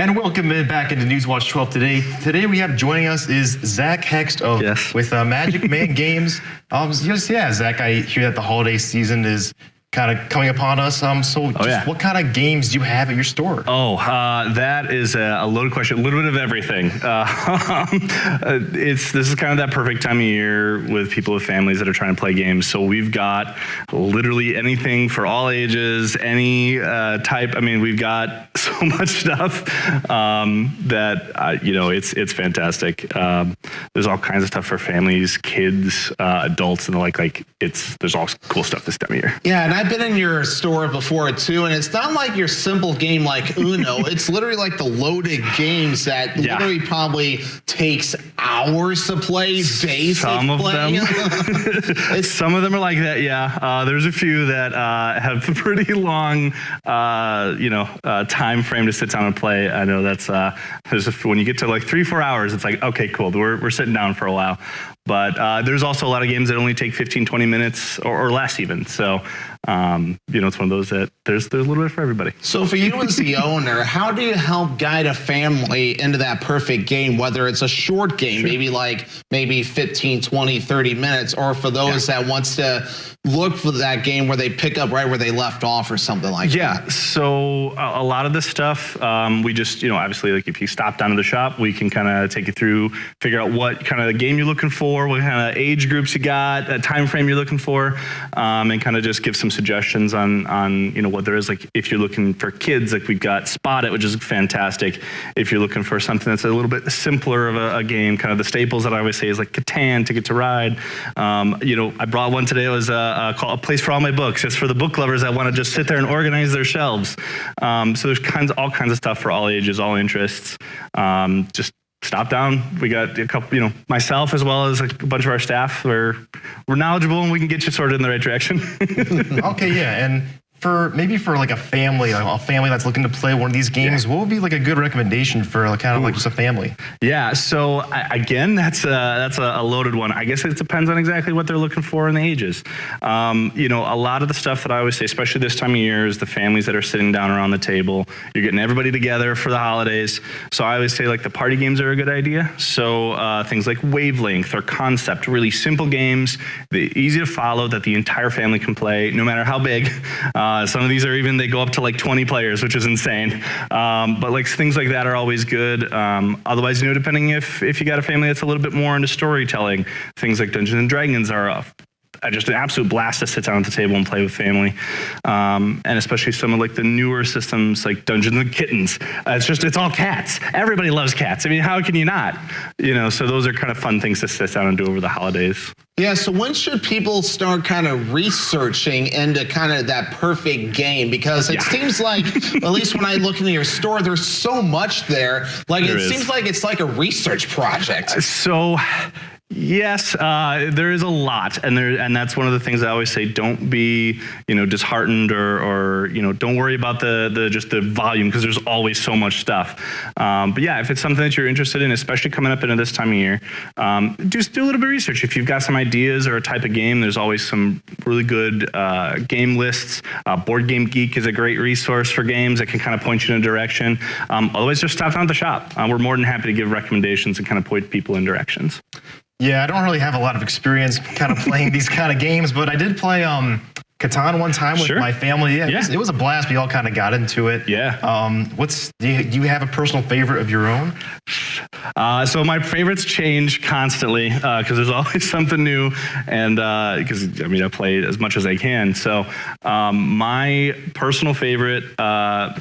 And welcome back into Newswatch 12 today. Today we have joining us is Zach Hext with Magic Man Games. Zach, I hear that the holiday season is kind of coming upon us. What kind of games do you have at your store? That is a loaded question. A little bit of everything. This is kind of that perfect time of year with people with families that are trying to play games. So we've got literally anything for all ages, any type. I mean, we've got so much stuff that it's fantastic. There's all kinds of stuff for families, kids, adults, and there's all cool stuff this time of year. Yeah, and I've been in your store before too, and it's not like your simple game like Uno. It's literally like the loaded games that literally probably takes hours to play, days Some to of play. them. Some of them are like that. Yeah, there's a few that have a pretty long, time frame to sit down and play. I know that's when you get to like 3-4 hours, it's like, okay, cool, we're sitting down for a while. But there's also a lot of games that only take 15-20 minutes or less even. So, it's one of those that there's a little bit for everybody. So for you as the owner, how do you help guide a family into that perfect game, whether it's a short game, maybe 15, 20, 30 minutes, or for those that wants to look for that game where they pick up right where they left off or something like that? Yeah, so a lot of this stuff, we just, obviously, like if you stop down to the shop, we can kind of take you through, figure out what kind of game you're looking for, what kind of age groups you got, a time frame you're looking for, and kind of just give some suggestions on what there is. Like if you're looking for kids, like we've got Spot It, which is fantastic. If you're looking for something that's a little bit simpler of a game, kind of the staples that I always say is like Catan, Ticket to Ride. I brought one today. It was called A Place for All My Books. It's for the book lovers that want to just sit there and organize their shelves. So there's all kinds of stuff for all ages, all interests. Just stop down. We got a couple, myself as well as a bunch of our staff. We're knowledgeable and we can get you sorted in the right direction. Okay, yeah, and for like a family that's looking to play one of these games, what would be like a good recommendation for just a family? Yeah, so again, that's a loaded one. I guess it depends on exactly what they're looking for and the ages. A lot of the stuff that I always say, especially this time of year, is the families that are sitting down around the table. You're getting everybody together for the holidays. So I always say like the party games are a good idea. So things like Wavelength or Concept, really simple games, easy to follow that the entire family can play, no matter how big. Some of these they go up to like 20 players, which is insane. But like things like that are always good. Otherwise, depending if you got a family that's a little bit more into storytelling, things like Dungeons and Dragons are just an absolute blast to sit down at the table and play with family. And especially some of like the newer systems like Dungeons and Kittens. It's all cats. Everybody loves cats. I mean, how can you not? So those are kind of fun things to sit down and do over the holidays. Yeah, so when should people start kind of researching into kind of that perfect game? Because it seems like, at least when I look into your store, there's so much there. Seems like it's like a research project. So yes, there is a lot, and that's one of the things I always say. Don't be, disheartened or don't worry about the volume, because there's always so much stuff. But yeah, if it's something that you're interested in, especially coming up into this time of year, just do a little bit of research. If you've got some ideas or a type of game, there's always some really good game lists. Board Game Geek is a great resource for games that can kind of point you in a direction. Otherwise, just stop down at the shop. We're more than happy to give recommendations and kind of point people in directions. Yeah, I don't really have a lot of experience kind of playing these kind of games, but I did play Catan one time with my family. Yeah, it was a blast. We all kind of got into it. Yeah. Do you have a personal favorite of your own? So my favorites change constantly because there's always something new, and because I play as much as I can. So my personal favorite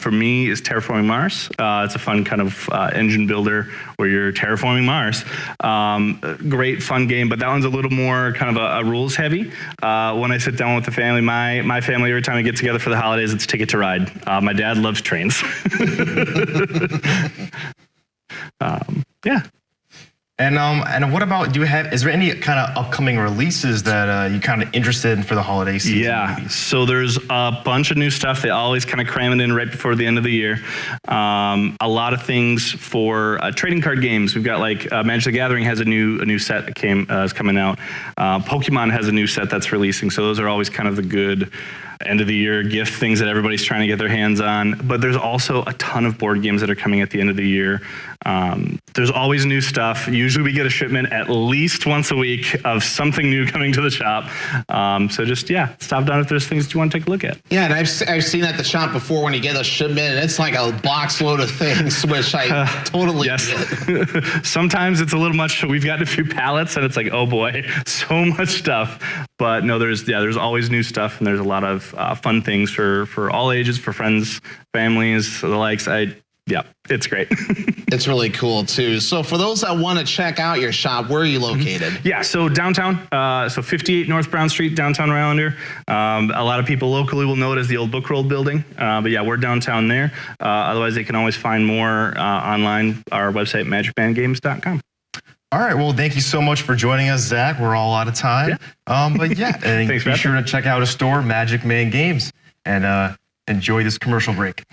for me is Terraforming Mars. It's a fun kind of engine builder where you're terraforming Mars. Great fun game, but that one's a little more kind of a rules heavy. When I sit down with the family, my family, every time we get together for the holidays, it's Ticket to Ride. My dad loves trains. Yeah. And what about, is there any kind of upcoming releases that you kind of interested in for the holiday season? Yeah, so there's a bunch of new stuff. They always kind of cram it in right before the end of the year. A lot of things for trading card games. We've got like Magic the Gathering has a new set that is coming out. Pokemon has a new set that's releasing. So those are always kind of the good end of the year gift things that everybody's trying to get their hands on. But there's also a ton of board games that are coming at the end of the year. There's always new stuff. Usually we get a shipment at least once a week of something new coming to the shop. So just, stop down if there's things that you want to take a look at. Yeah, and I've seen at the shop before when you get a shipment, and it's like a box load of things, which I totally get. Sometimes it's a little much. We've gotten a few pallets, and it's like, oh boy, so much stuff. But no, there's always new stuff, and there's a lot of fun things for all ages, for friends, families, the likes. It's great. It's really cool too. So for those that want to check out your shop, where are you located? So downtown, so 58 North Brown Street, downtown Rylander. A lot of people locally will know it as the old Book World building. But we're downtown there. Otherwise, they can always find more online, our website, magicmangames.com. All right. Well, thank you so much for joining us, Zach. We're all out of time. And Thanks, be sure to check out a store, Magic Man Games, and enjoy this commercial break.